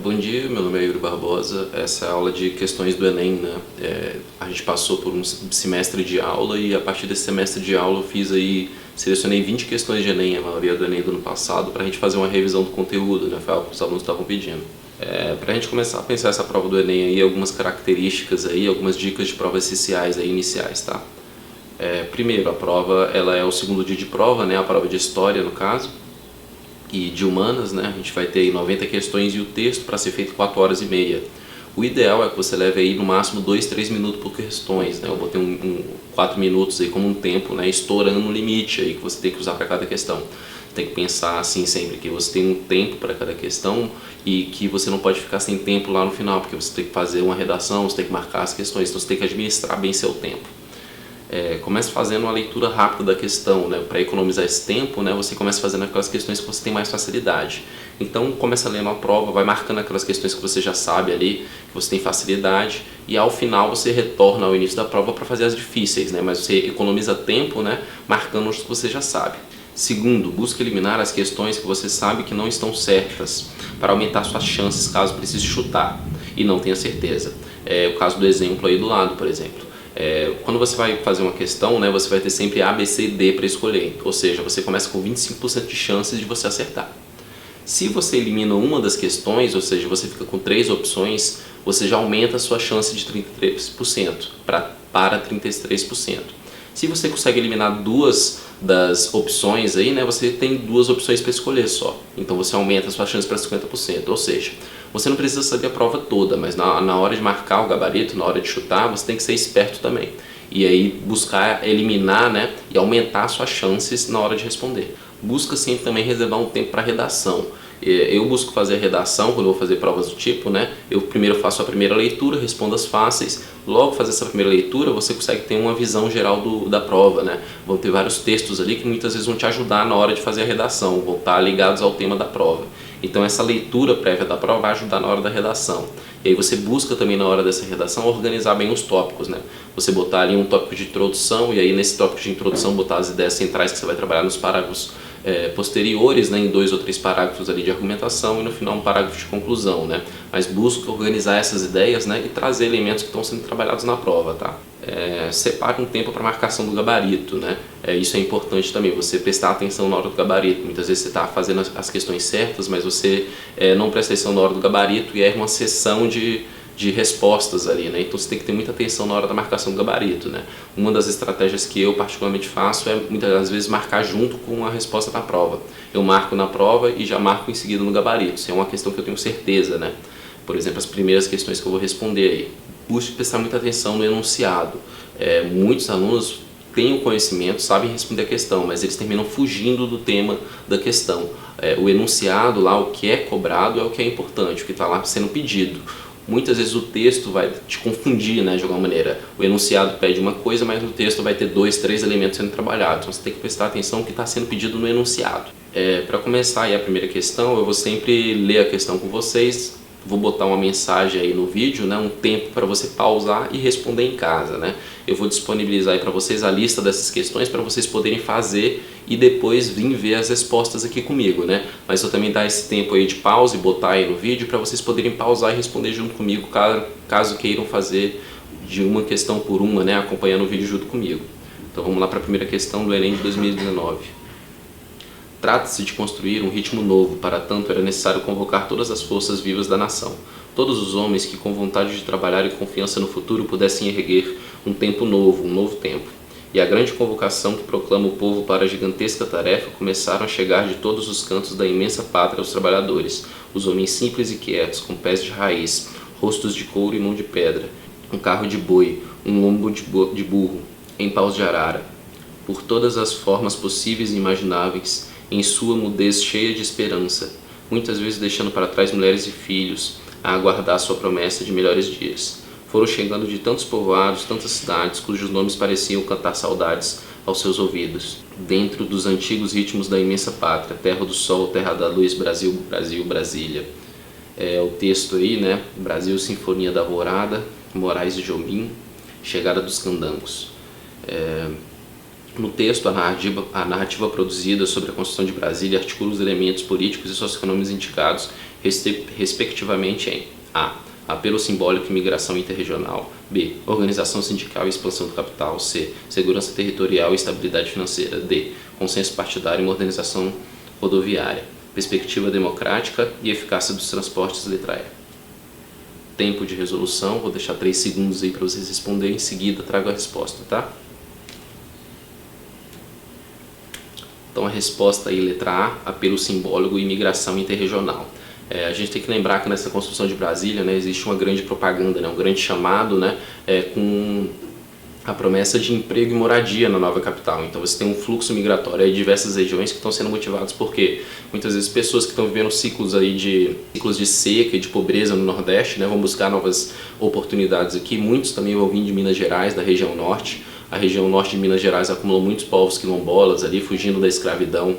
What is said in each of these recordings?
Bom dia, meu nome é Yuri Barbosa. Essa é a aula de questões do Enem, né? A gente passou por um semestre de aula e a partir desse semestre de aula selecionei 20 questões de Enem, a maioria do Enem do ano passado, para a gente fazer uma revisão do conteúdo, né? Foi algo que os alunos estavam pedindo. Para a gente começar a pensar essa prova do Enem aí, algumas características aí, algumas dicas de provas essenciais aí, iniciais, tá? Primeiro, a prova, ela é o segundo dia de prova, né? A prova de história, no caso, e de humanas, né? A gente vai ter aí 90 questões e o texto para ser feito 4 horas e meia. O ideal é que você leve aí no máximo 2, 3 minutos por questões, né? Eu botei 4 minutos aí como um tempo, né? Estourando no limite aí que você tem que usar para cada questão. Tem que pensar assim sempre que você tem um tempo para cada questão e que você não pode ficar sem tempo lá no final, porque você tem que fazer uma redação, você tem que marcar as questões, então você tem que administrar bem seu tempo. Comece fazendo uma leitura rápida da questão, né? Para economizar esse tempo, né? Você começa fazendo aquelas questões que você tem mais facilidade. Então começa lendo a prova, vai marcando aquelas questões que você já sabe ali, que você tem facilidade, e ao final você retorna ao início da prova para fazer as difíceis, né? Mas você economiza tempo, né? Marcando os que você já sabe. Segundo, busque eliminar as questões que você sabe que não estão certas, para aumentar suas chances caso precise chutar e não tenha certeza. O caso do exemplo aí do lado, por exemplo. Quando você vai fazer uma questão, né, você vai ter sempre A, B, C e D para escolher, ou seja, você começa com 25% de chances de você acertar. Se você elimina uma das questões, ou seja, você fica com 3 opções, você já aumenta a sua chance de 33% para 33%. Se você consegue eliminar 2 das opções aí, né, você tem 2 opções para escolher só. Então você aumenta a sua chance para 50%. Ou seja, você não precisa saber a prova toda, mas na hora de marcar o gabarito, na hora de chutar, você tem que ser esperto também. E aí buscar eliminar, né, e aumentar suas chances na hora de responder. Busca sempre também reservar um tempo para redação. Eu busco fazer a redação quando eu vou fazer provas do tipo, né? Eu primeiro faço a primeira leitura, respondo as fáceis. Logo fazer essa primeira leitura, você consegue ter uma visão geral da prova, né? Vão ter vários textos ali que muitas vezes vão te ajudar na hora de fazer a redação, vão estar ligados ao tema da prova. Então essa leitura prévia da prova vai ajudar na hora da redação. E aí você busca também na hora dessa redação organizar bem os tópicos, né? Você botar ali um tópico de introdução e aí nesse tópico de introdução botar as ideias centrais que você vai trabalhar nos parágrafos posteriores, né, em 2 ou 3 parágrafos ali de argumentação e no final um parágrafo de conclusão, né? Mas busca organizar essas ideias, né, e trazer elementos que estão sendo trabalhados na prova, tá? Separe um tempo para marcação do gabarito, né? Isso é importante também, você prestar atenção na hora do gabarito. Muitas vezes você está fazendo as questões certas, mas você não presta atenção na hora do gabarito e erra uma sessão de respostas ali, né? Então você tem que ter muita atenção na hora da marcação do gabarito, né? Uma das estratégias que eu particularmente faço é muitas vezes marcar junto com a resposta da prova. Eu marco na prova e já marco em seguida no gabarito. Isso é uma questão que eu tenho certeza, né? Por exemplo, as primeiras questões que eu vou responder aí. Busque prestar muita atenção no enunciado. Muitos alunos têm o conhecimento, sabem responder a questão, mas eles terminam fugindo do tema da questão. O enunciado lá, o que é cobrado é o que é importante, o que está lá sendo pedido. Muitas vezes o texto vai te confundir, né, de alguma maneira. O enunciado pede uma coisa, mas no texto vai ter 2, 3 elementos sendo trabalhados. Então você tem que prestar atenção no que está sendo pedido no enunciado. Para começar aí a primeira questão, eu vou sempre ler a questão com vocês. Vou botar uma mensagem aí no vídeo, né, um tempo para você pausar e responder em casa, né? Eu vou disponibilizar aí para vocês a lista dessas questões para vocês poderem fazer e depois vir ver as respostas aqui comigo, né? Mas eu também dar esse tempo aí de pausa e botar aí no vídeo para vocês poderem pausar e responder junto comigo, caso queiram fazer de uma questão por uma, né, acompanhando o vídeo junto comigo. Então vamos lá para a primeira questão do Enem de 2019. Trata-se de construir um ritmo novo, para tanto era necessário convocar todas as forças vivas da nação, todos os homens que com vontade de trabalhar e confiança no futuro pudessem erguer um tempo novo, um novo tempo. E a grande convocação que proclama o povo para a gigantesca tarefa começaram a chegar de todos os cantos da imensa pátria aos trabalhadores, os homens simples e quietos, com pés de raiz, rostos de couro e mão de pedra, um carro de boi, um lombo de burro, em paus de arara, por todas as formas possíveis e imagináveis, em sua mudez cheia de esperança, muitas vezes deixando para trás mulheres e filhos, a aguardar sua promessa de melhores dias. Foram chegando de tantos povoados, tantas cidades, cujos nomes pareciam cantar saudades aos seus ouvidos, dentro dos antigos ritmos da imensa pátria, terra do sol, terra da luz, Brasil, Brasil, Brasília. O texto aí, né? Brasil, Sinfonia da Alvorada, Moraes de Jobim, Chegada dos Candangos. No texto, a narrativa produzida sobre a construção de Brasília articula os elementos políticos e socioeconômicos indicados, respectivamente em a. Apelo simbólico e migração interregional. B. Organização sindical e expansão do capital. C. Segurança territorial e estabilidade financeira. D. Consenso partidário e modernização rodoviária. Perspectiva democrática e eficácia dos transportes. Letra E. Tempo de resolução, vou deixar 3 segundos aí para vocês responderem, em seguida trago a resposta, tá? Então a resposta aí, letra A, apelo simbólico e migração interregional. A gente tem que lembrar que nessa construção de Brasília, né, existe uma grande propaganda, né, um grande chamado, né, com a promessa de emprego e moradia na nova capital. Então você tem um fluxo migratório em diversas regiões que estão sendo motivados porque muitas vezes pessoas que estão vivendo ciclos de seca e de pobreza no Nordeste, né, vão buscar novas oportunidades aqui. Muitos também vão vir de Minas Gerais, da região Norte. A região norte de Minas Gerais acumulou muitos povos quilombolas ali, fugindo da escravidão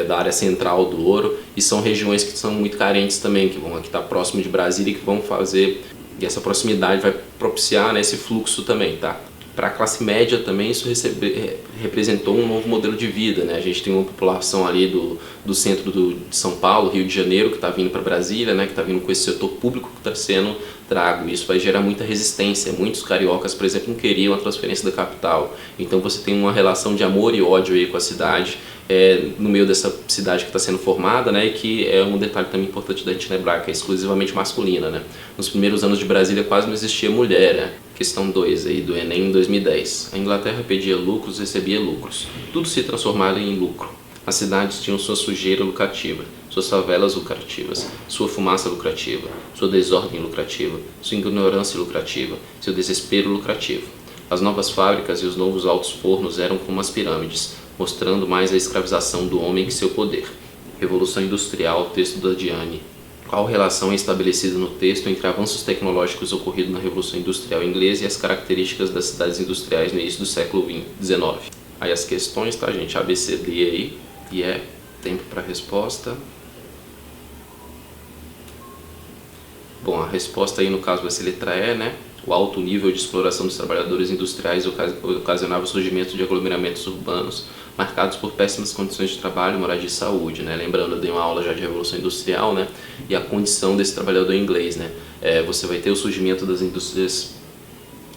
da área central do ouro, e são regiões que são muito carentes também, que vão aqui estar próximo de Brasília e que vão fazer, e essa proximidade vai propiciar, né, esse fluxo também, tá? Para a classe média também isso representou um novo modelo de vida, né? A gente tem uma população ali do centro de São Paulo, Rio de Janeiro, que está vindo para Brasília, né? Que está vindo com esse setor público que está sendo trago. Isso vai gerar muita resistência. Muitos cariocas, por exemplo, não queriam a transferência da capital. Então você tem uma relação de amor e ódio aí com a cidade, no meio dessa cidade que está sendo formada, né? E que é um detalhe também importante da gente lembrar, que é exclusivamente masculina, né? Nos primeiros anos de Brasília quase não existia mulher, né? Questão 2 aí do Enem em 2010. A Inglaterra pedia lucros, recebia lucros. Tudo se transformava em lucro. As cidades tinham sua sujeira lucrativa, suas favelas lucrativas, sua fumaça lucrativa, sua desordem lucrativa, sua ignorância lucrativa, seu desespero lucrativo. As novas fábricas e os novos altos fornos eram como as pirâmides, mostrando mais a escravização do homem que seu poder. Revolução Industrial, texto da Diane. Qual relação é estabelecida no texto entre avanços tecnológicos ocorridos na Revolução Industrial Inglesa e as características das cidades industriais no início do século XIX? Aí as questões, tá, gente? A, B, C, D aí. E tempo para resposta. Bom, a resposta aí no caso vai ser letra E, né? O alto nível de exploração dos trabalhadores industriais ocasionava o surgimento de aglomeramentos urbanos marcados por péssimas condições de trabalho, moradia e saúde, né? Lembrando, eu dei uma aula já de Revolução Industrial, né? E a condição desse trabalhador inglês, né? Você vai ter o surgimento das indústrias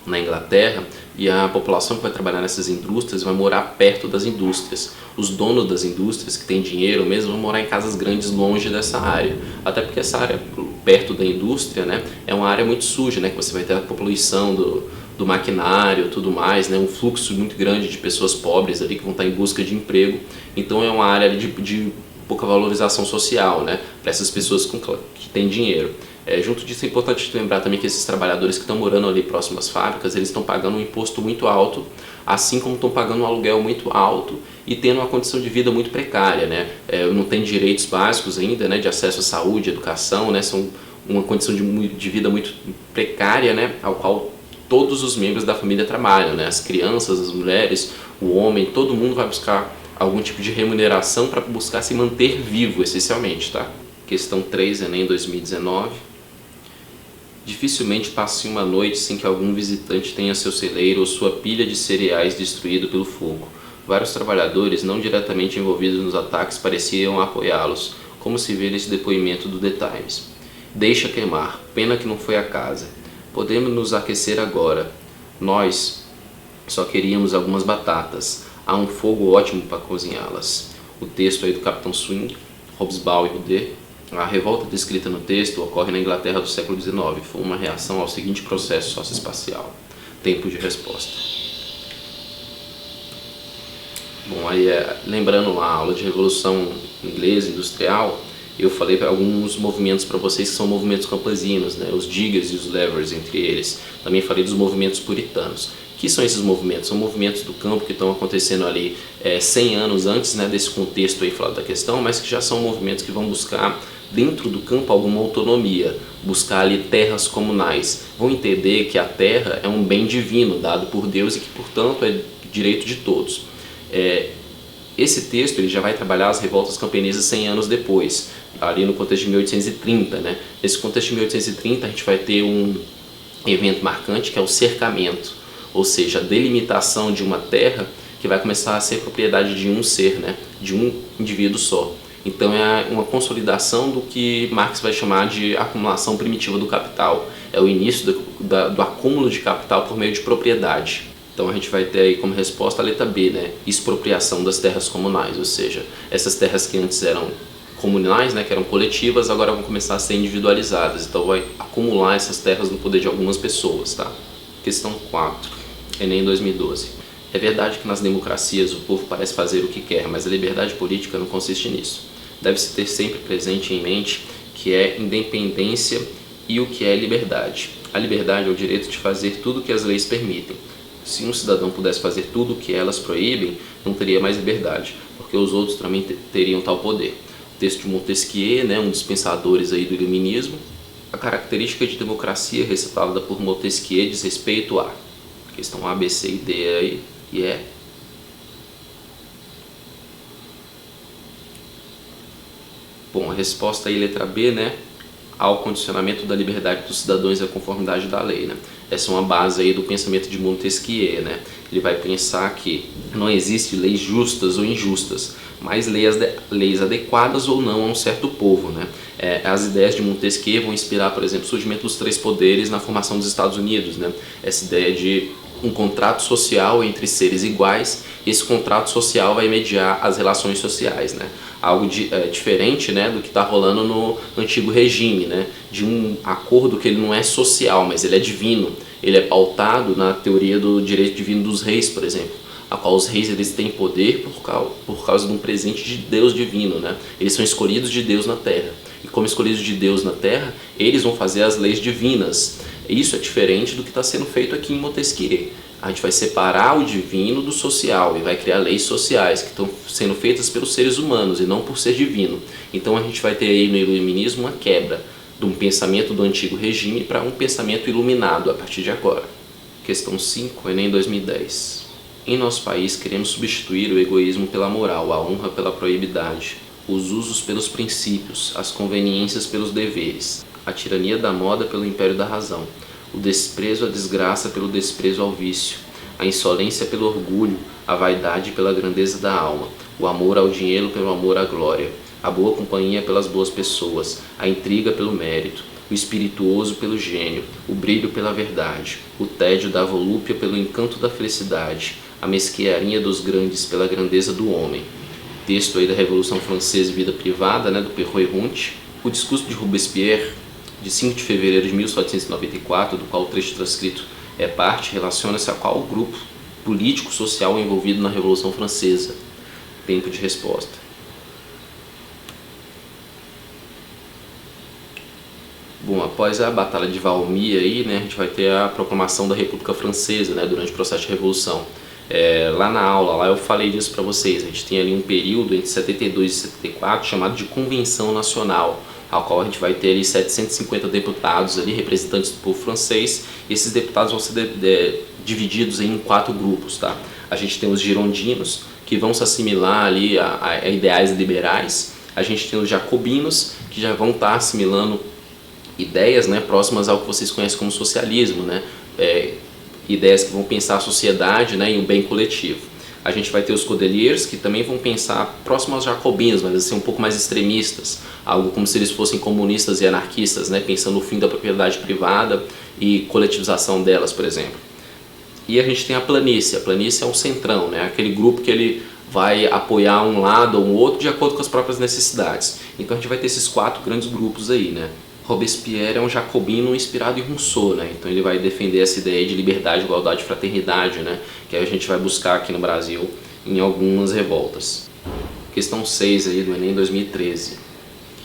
na Inglaterra e a população que vai trabalhar nessas indústrias vai morar perto das indústrias. Os donos das indústrias que têm dinheiro mesmo vão morar em casas grandes longe dessa área, até porque essa área perto da indústria, né, é uma área muito suja, né, que você vai ter a poluição do maquinário, tudo mais, né, um fluxo muito grande de pessoas pobres ali que vão estar em busca de emprego. Então é uma área de pouca valorização social, né, para essas pessoas que têm dinheiro. Junto disso é importante lembrar também que esses trabalhadores que estão morando ali próximo às fábricas, eles estão pagando um imposto muito alto, assim como estão pagando um aluguel muito alto e tendo uma condição de vida muito precária, né? Não tem direitos básicos ainda, né, de acesso à saúde, educação, né? São uma condição de vida muito precária, né, ao qual todos os membros da família trabalham, né? As crianças, as mulheres, o homem, todo mundo vai buscar algum tipo de remuneração para buscar se manter vivo, essencialmente, tá? Questão 3, Enem 2019. Dificilmente passe uma noite sem que algum visitante tenha seu celeiro ou sua pilha de cereais destruído pelo fogo. Vários trabalhadores não diretamente envolvidos nos ataques pareciam apoiá-los, como se vê nesse depoimento do The Times. Deixa queimar, pena que não foi a casa. Podemos nos aquecer agora. Nós só queríamos algumas batatas. Há um fogo ótimo para cozinhá-las. O texto aí do Capitão Swing, Hobsbawm e Rudet. A revolta descrita no texto ocorre na Inglaterra do século XIX. Foi uma reação ao seguinte processo socioespacial. Tempo de resposta. Bom, aí lembrando a aula de Revolução Inglesa Industrial, eu falei para alguns movimentos para vocês que são movimentos campesinos, né? Os diggers e os levers entre eles. Também falei dos movimentos puritanos. O que são esses movimentos? São movimentos do campo que estão acontecendo ali 100 anos antes, né, desse contexto aí falado da questão, mas que já são movimentos que vão buscar dentro do campo alguma autonomia, buscar ali terras comunais. Vão entender que a terra é um bem divino dado por Deus e que, portanto, é direito de todos. Esse texto ele já vai trabalhar as revoltas camponesas 100 anos depois, ali no contexto de 1830. Né? Nesse contexto de 1830 a gente vai ter um evento marcante que é o cercamento, ou seja, a delimitação de uma terra que vai começar a ser propriedade de um ser, né? De um indivíduo só. Então é uma consolidação do que Marx vai chamar de acumulação primitiva do capital. É o início do acúmulo de capital por meio de propriedade. Então a gente vai ter aí como resposta a letra B, né? Expropriação das terras comunais, ou seja, essas terras que antes eram comunais, né, que eram coletivas, agora vão começar a ser individualizadas. Então vai acumular essas terras no poder de algumas pessoas, tá? Questão 4, Enem 2012. É verdade que nas democracias o povo parece fazer o que quer, mas a liberdade política não consiste nisso. Deve-se ter sempre presente em mente que é independência e o que é liberdade. A liberdade é o direito de fazer tudo o que as leis permitem. Se um cidadão pudesse fazer tudo o que elas proíbem, não teria mais liberdade, porque os outros também teriam tal poder. O texto de Montesquieu, né, um dos pensadores aí do iluminismo. A característica de democracia recitada por Montesquieu diz respeito a questão A, B, C e D aí, e é bom, a resposta aí, letra B, né? Ao condicionamento da liberdade dos cidadãos e à conformidade da lei, né? Essa é uma base aí do pensamento de Montesquieu, né? Ele vai pensar que não existe leis justas ou injustas, mas leis adequadas ou não a um certo povo, né? As ideias de Montesquieu vão inspirar, por exemplo, o surgimento dos três poderes na formação dos Estados Unidos, né? Essa ideia de um contrato social entre seres iguais, e esse contrato social vai mediar as relações sociais, né? Algo diferente, né, do que está rolando no antigo regime, né, de um acordo que ele não é social, mas ele é divino. Ele é pautado na teoria do direito divino dos reis, por exemplo, a qual os reis eles têm poder por causa de um presente de Deus divino, né? Eles são escolhidos de Deus na Terra, e como escolhidos de Deus na Terra, eles vão fazer as leis divinas. Isso é diferente do que está sendo feito aqui em Montesquieu. A gente vai separar o divino do social e vai criar leis sociais que estão sendo feitas pelos seres humanos e não por ser divino. Então a gente vai ter aí no iluminismo uma quebra de um pensamento do antigo regime para um pensamento iluminado a partir de agora. Questão 5, Enem 2010. Em nosso país queremos substituir o egoísmo pela moral, a honra pela proibidade, os usos pelos princípios, as conveniências pelos deveres, a tirania da moda pelo império da razão, o desprezo à desgraça pelo desprezo ao vício, a insolência pelo orgulho, a vaidade pela grandeza da alma, o amor ao dinheiro pelo amor à glória, a boa companhia pelas boas pessoas, a intriga pelo mérito, o espirituoso pelo gênio, o brilho pela verdade, o tédio da volúpia pelo encanto da felicidade, a mesquinharia dos grandes pela grandeza do homem. Texto aí da Revolução Francesa e Vida Privada, né, do Perroy-Runte. O discurso de Robespierre, de 5 de fevereiro de 1794, do qual o trecho transcrito é parte, relaciona-se a qual grupo político-social envolvido na Revolução Francesa? Tempo de resposta. Bom, após a Batalha de Valmy, aí, né, a gente vai ter a proclamação da República Francesa, né, durante o processo de revolução. Lá na aula, lá eu falei disso para vocês, a gente tem ali um período entre 72 e 74 chamado de Convenção Nacional, ao qual a gente vai ter ali 750 deputados, ali, representantes do povo francês, e esses deputados vão ser divididos em 4 grupos, tá? A gente tem os girondinos, que vão se assimilar ali a ideais liberais, a gente tem os jacobinos, que já vão estar assimilando ideias, né, próximas ao que vocês conhecem como socialismo, né? Ideias que vão pensar a sociedade, né, e o bem coletivo. A gente vai ter os Cordeliers, que também vão pensar próximo aos jacobinos, mas assim um pouco mais extremistas, algo como se eles fossem comunistas e anarquistas, né, pensando no fim da propriedade privada e coletivização delas, por exemplo. E a gente tem a planície é um centrão, né, aquele grupo que ele vai apoiar um lado ou um outro de acordo com as próprias necessidades. Então a gente vai ter esses 4 grandes grupos aí, né. Robespierre é um jacobino inspirado em Rousseau, né? Então ele vai defender essa ideia de liberdade, igualdade e fraternidade, né? Que a gente vai buscar aqui no Brasil em algumas revoltas. Questão 6 aí do Enem 2013.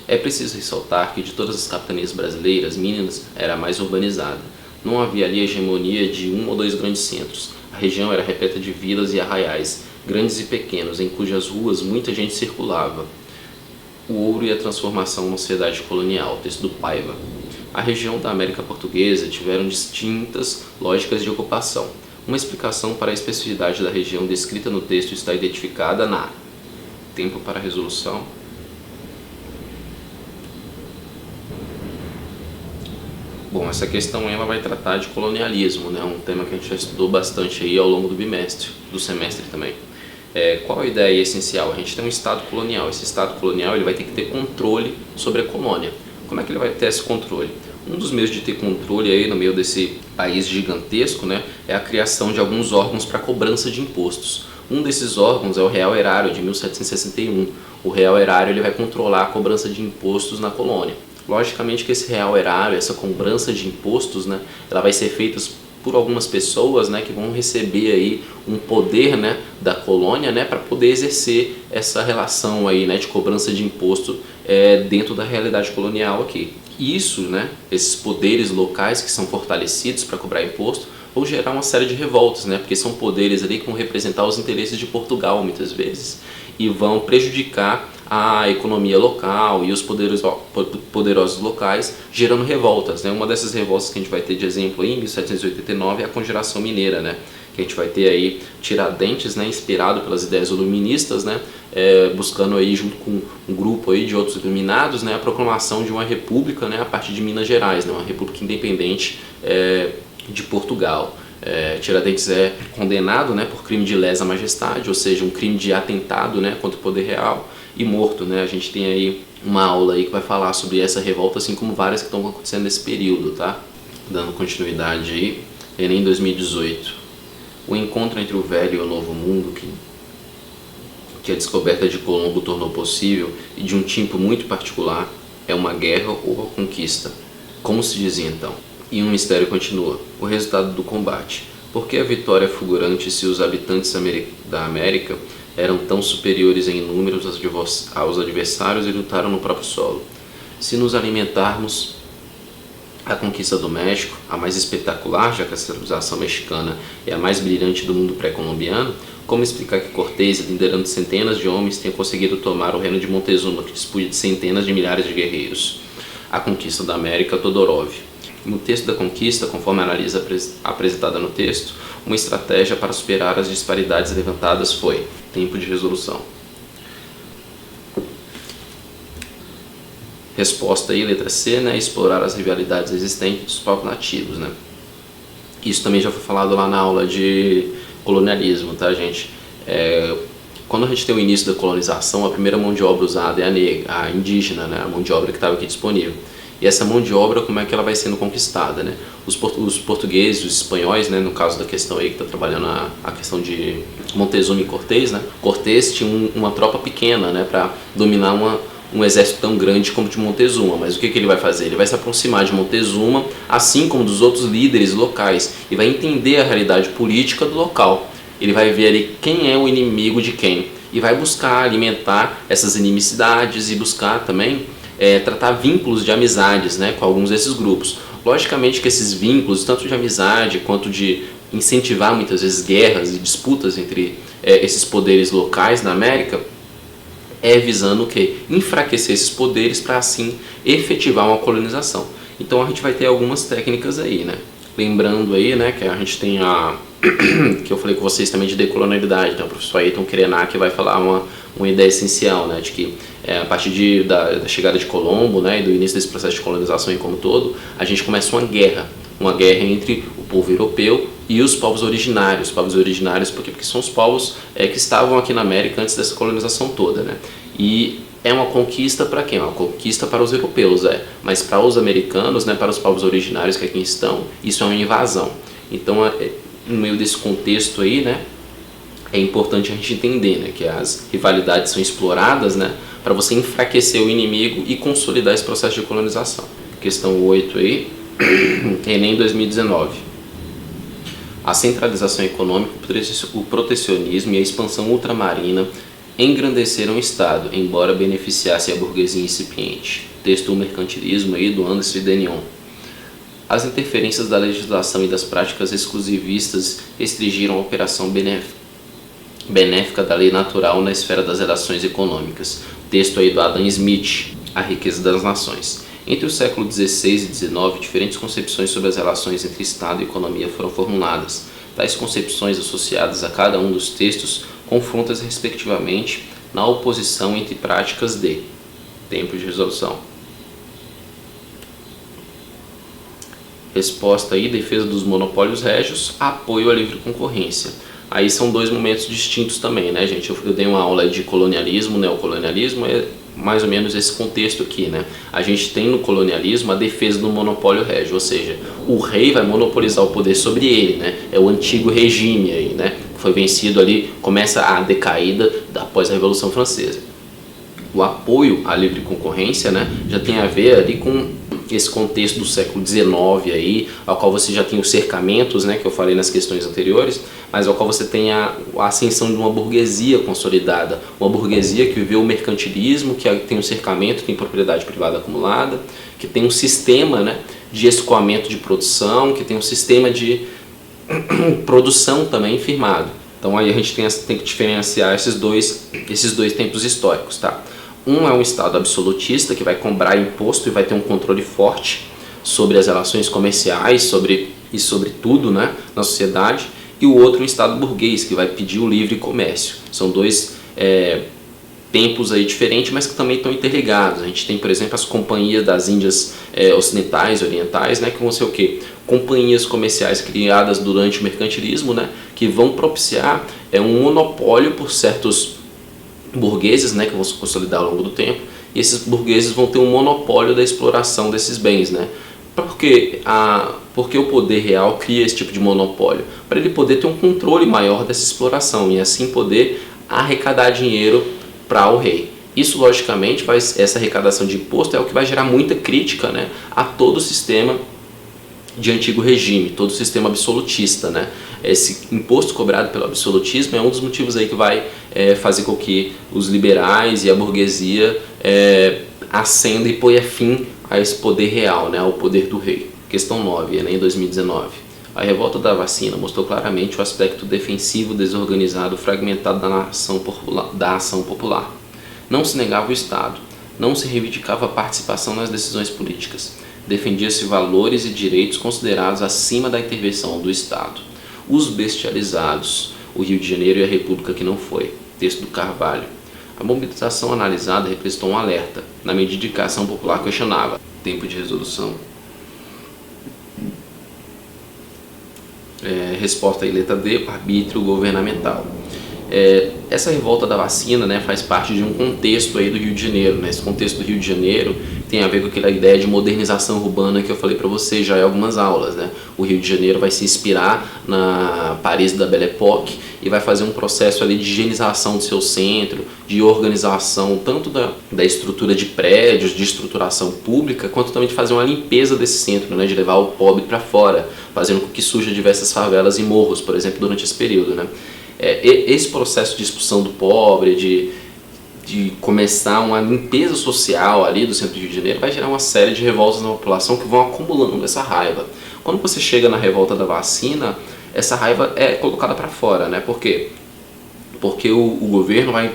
É preciso ressaltar que de todas as capitanias brasileiras, Minas era a mais urbanizada. Não havia ali a hegemonia de 1 ou 2 grandes centros. A região era repleta de vilas e arraiais, grandes e pequenos, em cujas ruas muita gente circulava. O ouro e a transformação na sociedade colonial, texto do Paiva. A região da América Portuguesa tiveram distintas lógicas de ocupação. Uma explicação para a especificidade da região descrita no texto está identificada na... Tempo para a resolução. Bom, essa questão ela vai tratar de colonialismo, né? Um tema que a gente já estudou bastante aí ao longo do bimestre, do semestre também. Qual a ideia essencial? A gente tem um Estado colonial. Esse Estado colonial ele vai ter que ter controle sobre a colônia. Como é que ele vai ter esse controle? Um dos meios de ter controle aí no meio desse país gigantesco, né, é a criação de alguns órgãos para cobrança de impostos. Um desses órgãos é o Real Erário, de 1761. O Real Erário ele vai controlar a cobrança de impostos na colônia. Logicamente que esse Real Erário, essa cobrança de impostos, né, ela vai ser feita por algumas pessoas, né, que vão receber aí um poder, né, da colônia, né, para poder exercer essa relação aí, né, de cobrança de imposto dentro da realidade colonial aqui. Isso, né, esses poderes locais que são fortalecidos para cobrar imposto, vão gerar uma série de revoltas, né, porque são poderes ali que vão representar os interesses de Portugal muitas vezes e vão prejudicar a economia local e os poderosos locais, gerando revoltas, né? Uma dessas revoltas que a gente vai ter de exemplo aí, em 1789 é a Conjuração Mineira, né? Que a gente vai ter aí Tiradentes, né, inspirado pelas ideias iluministas, né, buscando aí junto com um grupo aí de outros iluminados, né, a proclamação de uma república, né, a partir de Minas Gerais, né, uma república independente de Portugal. Tiradentes é condenado, né, por crime de lesa majestade, ou seja, um crime de atentado, né, contra o poder real, e morto, né? A gente tem aí uma aula aí que vai falar sobre essa revolta, assim como várias que estão acontecendo nesse período, tá? Dando continuidade aí, Enem 2018. O encontro entre o velho e o novo mundo que a descoberta de Colombo tornou possível e de um tipo muito particular é uma guerra ou a conquista. Como se dizia então? E um mistério continua. O resultado do combate. Por que a vitória é fulgurante se os habitantes da América eram tão superiores em números aos adversários e lutaram no próprio solo? Se nos alimentarmos, a conquista do México, a mais espetacular, já que a civilização mexicana é a mais brilhante do mundo pré-colombiano, como explicar que Cortés, liderando centenas de homens, tenha conseguido tomar o reino de Montezuma, que dispunha de centenas de milhares de guerreiros? A conquista da América, Todorov. No texto da conquista, conforme a análise apresentada no texto, uma estratégia para superar as disparidades levantadas foi tempo de resolução. Resposta aí, letra C, né, explorar as rivalidades existentes dos povos nativos, né. Isso também já foi falado lá na aula de colonialismo, tá, gente? Quando a gente tem o início da colonização, a primeira mão de obra usada é a indígena, né, a mão de obra que estava aqui disponível. E essa mão de obra, como é que ela vai sendo conquistada, né? Os portugueses, os espanhóis, né, no caso da questão aí que está trabalhando a questão de Montezuma e Cortés, né? Cortés tinha uma tropa pequena, né, para dominar um exército tão grande como o de Montezuma. Mas o que ele vai fazer? Ele vai se aproximar de Montezuma, assim como dos outros líderes locais, e vai entender a realidade política do local. Ele vai ver ali quem é o inimigo de quem, e vai buscar alimentar essas inimizades e buscar também tratar vínculos de amizades, né, com alguns desses grupos. Logicamente que esses vínculos, tanto de amizade quanto de incentivar muitas vezes guerras e disputas entre esses poderes locais na América, visando o quê? Enfraquecer esses poderes para assim efetivar uma colonização. Então a gente vai ter algumas técnicas aí, né? Lembrando aí, né, que a gente tem que eu falei com vocês também de decolonialidade, então o professor Ayrton Krenak vai falar uma ideia essencial, né, de que a partir da chegada de Colombo, né, e do início desse processo de colonização como todo, a gente começa uma guerra entre o povo europeu e os povos originários. Porque são os povos que estavam aqui na América antes dessa colonização toda, né? E é uma conquista para quem? Uma conquista para os europeus, mas para os americanos, né, para os povos originários que aqui estão, isso é uma invasão. Então, no meio desse contexto aí, né, é importante a gente entender, né, que as rivalidades são exploradas, né, para você enfraquecer o inimigo e consolidar esse processo de colonização. Questão 8 aí, Enem 2019. A centralização econômica, o protecionismo e a expansão ultramarina engrandeceram o Estado, embora beneficiasse a burguesia incipiente. Texto O Mercantilismo aí, do Anderson e Denion. As interferências da legislação e das práticas exclusivistas restringiram a operação benéfica da lei natural na esfera das relações econômicas. Texto aí do Adam Smith, A Riqueza das Nações. Entre o século XVI e XIX, diferentes concepções sobre as relações entre Estado e economia foram formuladas. Tais concepções associadas a cada um dos textos confrontam-se respectivamente na oposição entre práticas de tempo de resolução. Resposta aí, defesa dos monopólios régios, apoio à livre concorrência. Aí são dois momentos distintos também, né, gente? Eu dei uma aula de colonialismo, neocolonialismo, é mais ou menos esse contexto aqui, né? A gente tem no colonialismo a defesa do monopólio régio, ou seja, o rei vai monopolizar o poder sobre ele, né? É o antigo regime aí, né? Foi vencido ali, começa a decaída após a Revolução Francesa. O apoio à livre concorrência, né, já tem a ver ali com esse contexto do século XIX aí, ao qual você já tem os cercamentos, né, que eu falei nas questões anteriores, mas ao qual você tem a ascensão de uma burguesia consolidada, uma burguesia que viveu o mercantilismo, que tem um cercamento, tem propriedade privada acumulada, que tem um sistema, né, de escoamento de produção, que tem um sistema de produção também firmado. Então aí a gente tem que diferenciar esses dois tempos históricos, tá? Um é um Estado absolutista que vai cobrar imposto e vai ter um controle forte sobre as relações comerciais, sobre tudo, né, na sociedade. E o outro é um Estado burguês que vai pedir o livre comércio. São dois tempos aí diferentes, mas que também estão interligados. A gente tem, por exemplo, as companhias das Índias ocidentais, orientais, né, que vão ser o quê? Companhias comerciais criadas durante o mercantilismo, né, que vão propiciar um monopólio por certos burgueses, né, que vão se consolidar ao longo do tempo, e esses burgueses vão ter um monopólio da exploração desses bens, né? Porque o poder real cria esse tipo de monopólio? Para ele poder ter um controle maior dessa exploração e assim poder arrecadar dinheiro para o rei. Isso, logicamente, essa arrecadação de imposto é o que vai gerar muita crítica, né, a todo o sistema de antigo regime, todo o sistema absolutista, né? Esse imposto cobrado pelo absolutismo é um dos motivos aí que vai fazer com que os liberais e a burguesia ascendam e ponham fim a esse poder real, né, ao poder do rei. Questão 9, Enem 2019. A revolta da vacina mostrou claramente o aspecto defensivo, desorganizado, fragmentado da ação popular. Não se negava o Estado, não se reivindicava a participação nas decisões políticas. Defendia-se valores e direitos considerados acima da intervenção do Estado. Os bestializados, o Rio de Janeiro e a República que não foi. Texto do Carvalho. A mobilização analisada representou um alerta, na medida que a ação popular questionava. Tempo de resolução. Resposta aí, letra D, arbítrio governamental. Essa revolta da vacina, né, faz parte de um contexto aí do Rio de Janeiro, né? Esse contexto do Rio de Janeiro tem a ver com aquela ideia de modernização urbana que eu falei para vocês já em algumas aulas, né? O Rio de Janeiro vai se inspirar na Paris da Belle Époque e vai fazer um processo ali de higienização do seu centro, de organização tanto da estrutura de prédios, de estruturação pública, quanto também de fazer uma limpeza desse centro, né? De levar o pobre para fora, fazendo com que surja diversas favelas e morros, por exemplo, durante esse período, né? Esse processo de expulsão do pobre, de começar uma limpeza social ali do centro do Rio de Janeiro, vai gerar uma série de revoltas na população que vão acumulando essa raiva. Quando você chega na revolta da vacina, essa raiva é colocada para fora, né? Por quê? Porque o governo vai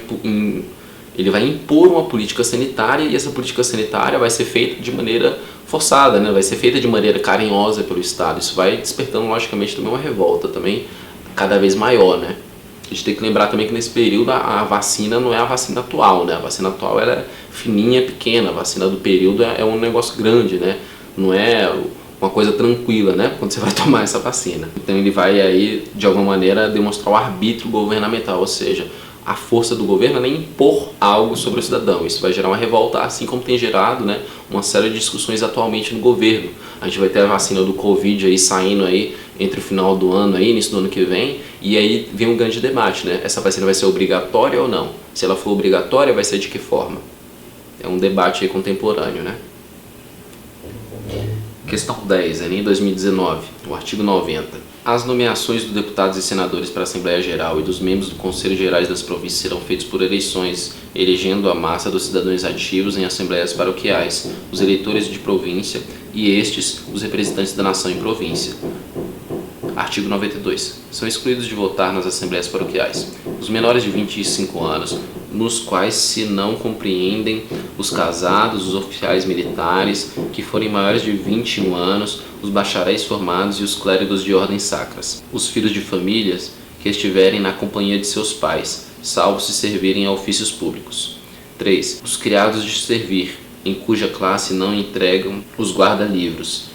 impor uma política sanitária e essa política sanitária vai ser feita de maneira forçada, né? Vai ser feita de maneira carinhosa pelo Estado. Isso vai despertando, logicamente, também uma revolta também cada vez maior, né? A gente tem que lembrar também que nesse período a vacina não é a vacina atual, né? A vacina atual ela é fininha, pequena, a vacina do período é um negócio grande, né? Não é uma coisa tranquila, né? Quando você vai tomar essa vacina. Então ele vai aí, de alguma maneira, demonstrar o arbítrio governamental, ou seja, a força do governo é nem impor algo sobre o cidadão. Isso vai gerar uma revolta, assim como tem gerado, né, uma série de discussões atualmente no governo. A gente vai ter a vacina do Covid aí saindo aí entre o final do ano aí, início do ano que vem, e aí vem um grande debate, né? Essa vacina vai ser obrigatória ou não? Se ela for obrigatória, vai ser de que forma? É um debate aí contemporâneo, né? Questão 10, Enem 2019, o artigo 90. As nomeações dos deputados e senadores para a Assembleia Geral e dos membros do Conselho Gerais das Províncias serão feitos por eleições, elegendo a massa dos cidadãos ativos em assembleias paroquiais, os eleitores de província e estes, os representantes da nação em província. Artigo 92. São excluídos de votar nas assembleias paroquiais os menores de 25 anos, nos quais se não compreendem os casados, os oficiais militares, que forem maiores de 21 anos, os bacharéis formados e os clérigos de ordens sacras, os filhos de famílias que estiverem na companhia de seus pais, salvo se servirem a ofícios públicos. 3. Os criados de servir, em cuja classe não entregam os guarda-livros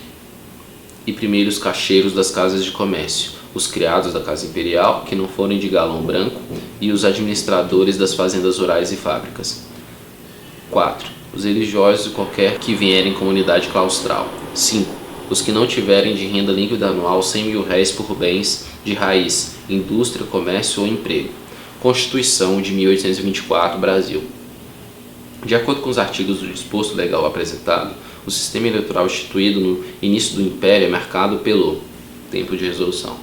e primeiros caixeiros das casas de comércio, os criados da Casa Imperial, que não forem de galão branco, e os administradores das fazendas rurais e fábricas. 4. Os religiosos e qualquer que vierem em comunidade claustral. 5. Os que não tiverem de renda líquida anual 100 mil réis por bens de raiz, indústria, comércio ou emprego. Constituição de 1824, Brasil. De acordo com os artigos do disposto legal apresentado, o sistema eleitoral instituído no início do Império é marcado pelo tempo de resolução.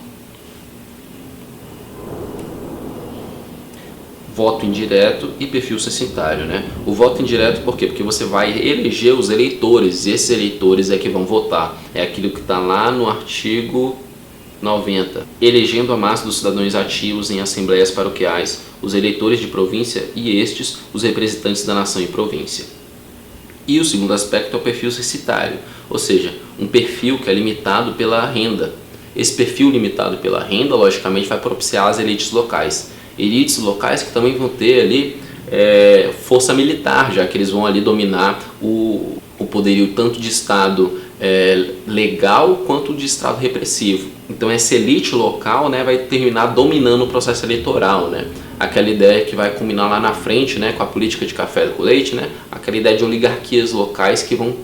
Voto indireto e perfil censitário, né? O voto indireto por quê? Porque você vai eleger os eleitores, e esses eleitores é que vão votar. É aquilo que está lá no artigo 90. Elegendo a massa dos cidadãos ativos em assembleias paroquiais, os eleitores de província e estes, os representantes da nação em província. E o segundo aspecto é o perfil censitário, ou seja, um perfil que é limitado pela renda. Esse perfil limitado pela renda, logicamente, vai propiciar as elites locais. Elites locais que também vão ter ali força militar, já que eles vão ali dominar o poderio tanto de Estado legal quanto de Estado repressivo. Então essa elite local, né, vai terminar dominando o processo eleitoral, né? Aquela ideia que vai culminar lá na frente, né, com a política de café com leite, né? Aquela ideia de oligarquias locais que vão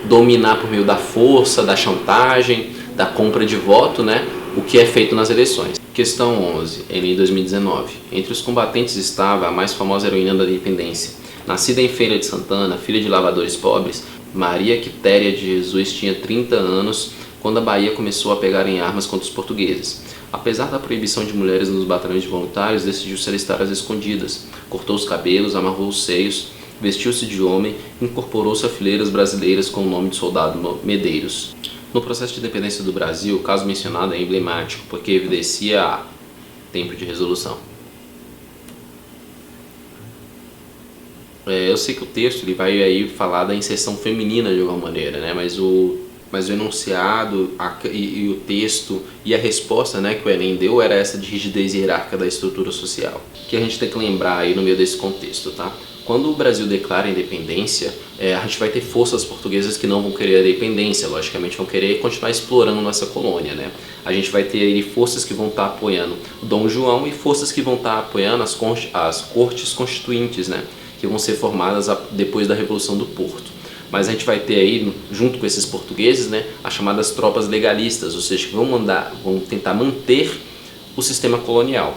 dominar por meio da força, da chantagem, da compra de voto, né, o que é feito nas eleições. Questão 11, em 2019. Entre os combatentes estava a mais famosa heroína da independência. Nascida em Feira de Santana, filha de lavradores pobres, Maria Quitéria de Jesus tinha 30 anos quando a Bahia começou a pegar em armas contra os portugueses. Apesar da proibição de mulheres nos batalhões de voluntários, decidiu se alistar às escondidas. Cortou os cabelos, amarrou os seios, vestiu-se de homem e incorporou-se a fileiras brasileiras com o nome de soldado Medeiros. No processo de independência do Brasil, o caso mencionado é emblemático, porque evidencia tempo de resolução. Eu sei que o texto ele vai aí falar da inserção feminina de alguma maneira, né? Mas o enunciado e o texto e a resposta, né, que o Enem deu era essa de rigidez hierárquica da estrutura social, que a gente tem que lembrar aí no meio desse contexto, tá? Quando o Brasil declara a independência, a gente vai ter forças portuguesas que não vão querer a independência, logicamente vão querer continuar explorando nossa colônia, né? A gente vai ter aí forças que vão estar apoiando o Dom João e forças que vão estar apoiando as cortes constituintes, né, que vão ser formadas depois da Revolução do Porto. Mas a gente vai ter aí, junto com esses portugueses, né, as chamadas tropas legalistas, ou seja, que vão tentar manter o sistema colonial.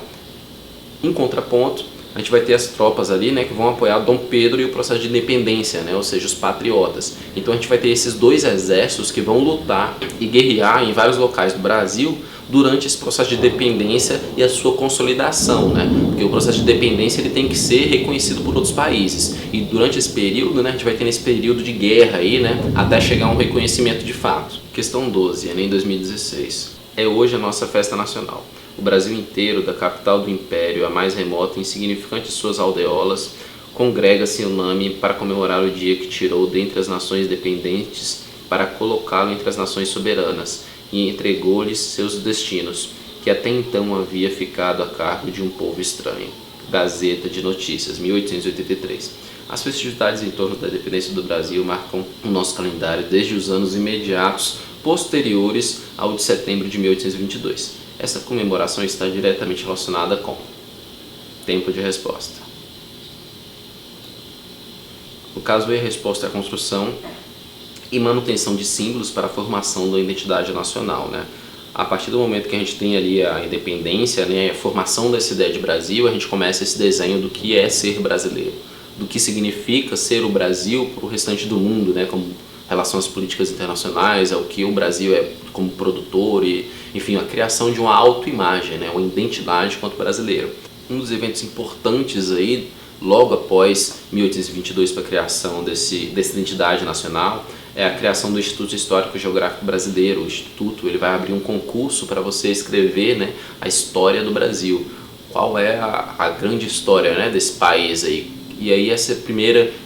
Em contraponto, a gente vai ter as tropas ali, né, que vão apoiar Dom Pedro e o processo de independência, né, ou seja, os patriotas. Então a gente vai ter esses dois exércitos que vão lutar e guerrear em vários locais do Brasil durante esse processo de dependência e a sua consolidação, né? Porque o processo de dependência ele tem que ser reconhecido por outros países. E durante esse período, né, a gente vai ter esse período de guerra aí, né, até chegar a um reconhecimento de fato. Questão 12, Enem 2016. É hoje a nossa festa nacional. O Brasil inteiro, da capital do Império, a mais remota e insignificante de suas aldeolas, congrega-se unânime para comemorar o dia que tirou dentre as nações dependentes para colocá-lo entre as nações soberanas e entregou-lhes seus destinos, que até então havia ficado a cargo de um povo estranho. Gazeta de Notícias, 1883. As festividades em torno da independência do Brasil marcam o nosso calendário desde os anos imediatos posteriores ao de setembro de 1822. Essa comemoração está diretamente relacionada com tempo de resposta. No caso, a resposta é a construção e manutenção de símbolos para a formação da identidade nacional, né? A partir do momento que a gente tem ali a independência, né, a formação dessa ideia de Brasil, a gente começa esse desenho do que é ser brasileiro, do que significa ser o Brasil para o restante do mundo, né, como relação às políticas internacionais, ao que o Brasil é como produtor e, enfim, a criação de uma autoimagem, né, uma identidade quanto brasileiro. Um dos eventos importantes aí, logo após 1822 para a criação dessa identidade nacional, é a criação do Instituto Histórico e Geográfico Brasileiro. O Instituto ele vai abrir um concurso para você escrever, né, a história do Brasil. Qual é a grande história, né, desse país aí? E aí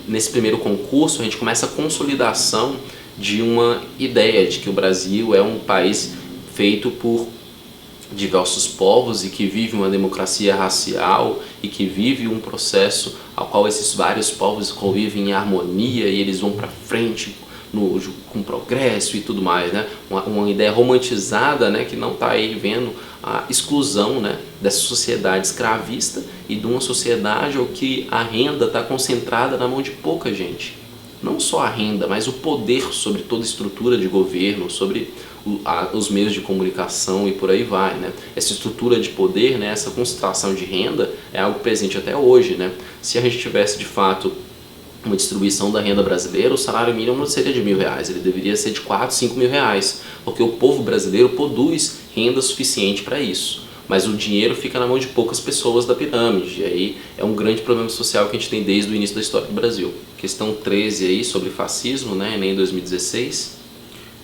nesse primeiro concurso a gente começa a consolidação de uma ideia de que o Brasil é um país feito por diversos povos e que vive uma democracia racial e que vive um processo ao qual esses vários povos convivem em harmonia e eles vão para frente com progresso e tudo mais, né? Uma ideia romantizada, né, que não está aí vendo a exclusão, né, dessa sociedade escravista e de uma sociedade em que a renda está concentrada na mão de pouca gente. Não só a renda, mas o poder sobre toda a estrutura de governo, sobre os meios de comunicação e por aí vai, né? Essa estrutura de poder, né, essa concentração de renda é algo presente até hoje, né? Se a gente tivesse de fato uma distribuição da renda brasileira, o salário mínimo não seria de R$1.000, ele deveria ser de 4, 5 mil reais, porque o povo brasileiro produz renda suficiente para isso. Mas o dinheiro fica na mão de poucas pessoas da pirâmide, e aí é um grande problema social que a gente tem desde o início da história do Brasil. Questão 13 aí sobre fascismo, né, Enem 2016.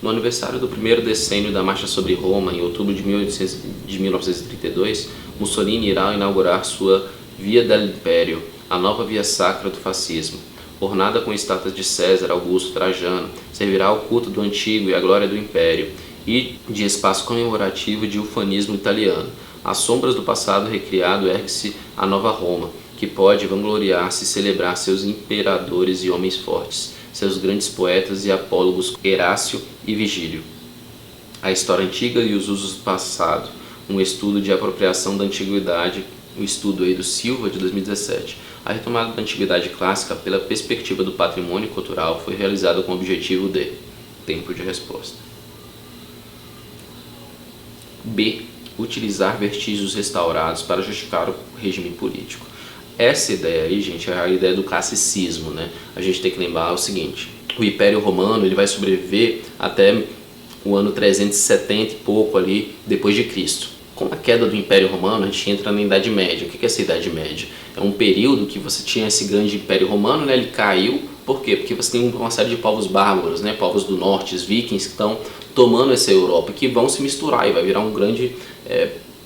No aniversário do primeiro decênio da Marcha sobre Roma, em outubro de 1932, Mussolini irá inaugurar sua Via del Império, a nova via sacra do fascismo. Ornada com estátuas de César, Augusto, Trajano, servirá ao culto do antigo e à glória do Império, e de espaço comemorativo de ufanismo italiano. Às sombras do passado recriado ergue-se a nova Roma, que pode vangloriar-se e celebrar seus imperadores e homens fortes, seus grandes poetas e apólogos Herácio e Vigílio. A história antiga e os usos do passado, um estudo de apropriação da antiguidade, um estudo aí do Silva de 2017. A retomada da antiguidade clássica pela perspectiva do patrimônio cultural foi realizada com o objetivo de tempo de resposta. B. Utilizar vestígios restaurados para justificar o regime político. Essa ideia aí, gente, é a ideia do classicismo, né? A gente tem que lembrar o seguinte: o Império Romano ele vai sobreviver até o ano 370 e pouco ali depois de Cristo. Com a queda do Império Romano, a gente entra na Idade Média. O que é essa Idade Média? É um período que você tinha esse grande Império Romano, né? Ele caiu. Por quê? Porque você tem uma série de povos bárbaros, né? Povos do norte, os vikings, que estão tomando essa Europa, que vão se misturar e vai virar um grande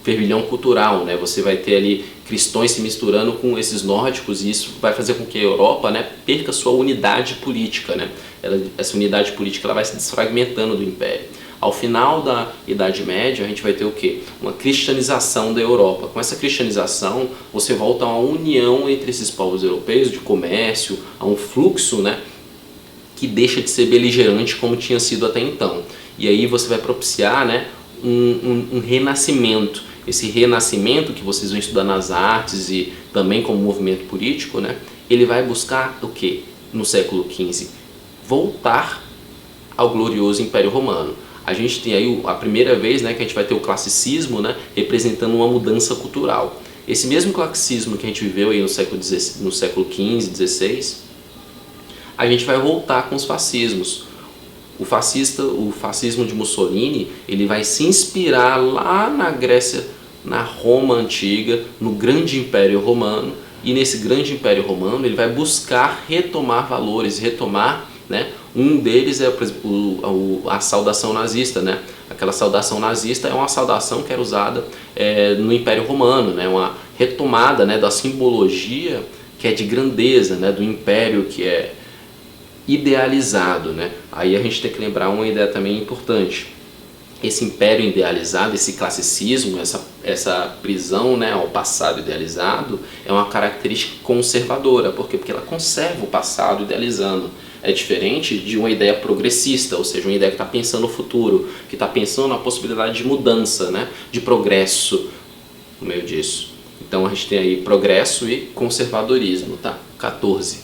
fervilhão cultural, né? Você vai ter ali cristãos se misturando com esses nórdicos e isso vai fazer com que a Europa, né, perca sua unidade política, né? Essa unidade política ela vai se desfragmentando do Império. Ao final da Idade Média, a gente vai ter o quê? Uma cristianização da Europa. Com essa cristianização, você volta a uma união entre esses povos europeus, de comércio, a um fluxo, né, que deixa de ser beligerante como tinha sido até então. E aí você vai propiciar, né, um renascimento. Esse renascimento que vocês vão estudar nas artes e também como movimento político, né, ele vai buscar o quê? No século XV? Voltar ao glorioso Império Romano. A gente tem aí a primeira vez, né, que a gente vai ter o classicismo, né, representando uma mudança cultural. Esse mesmo classicismo que a gente viveu aí no século XV, XVI, a gente vai voltar com os fascismos. O fascismo de Mussolini, ele vai se inspirar lá na Grécia, na Roma antiga, no grande Império Romano, e nesse grande Império Romano ele vai buscar retomar valores, retomar, né, um deles é, por exemplo, a saudação nazista, né? Aquela saudação nazista é uma saudação que era usada no Império Romano, né? Uma retomada, né, da simbologia que é de grandeza, né, do Império que é idealizado, né? Aí a gente tem que lembrar uma ideia também importante. Esse império idealizado, esse classicismo, essa prisão, né, ao passado idealizado é uma característica conservadora. Por quê? Porque ela conserva o passado idealizando. É diferente de uma ideia progressista, ou seja, uma ideia que está pensando no futuro, que está pensando na possibilidade de mudança, né, de progresso no meio disso. Então a gente tem aí progresso e conservadorismo, tá? 14.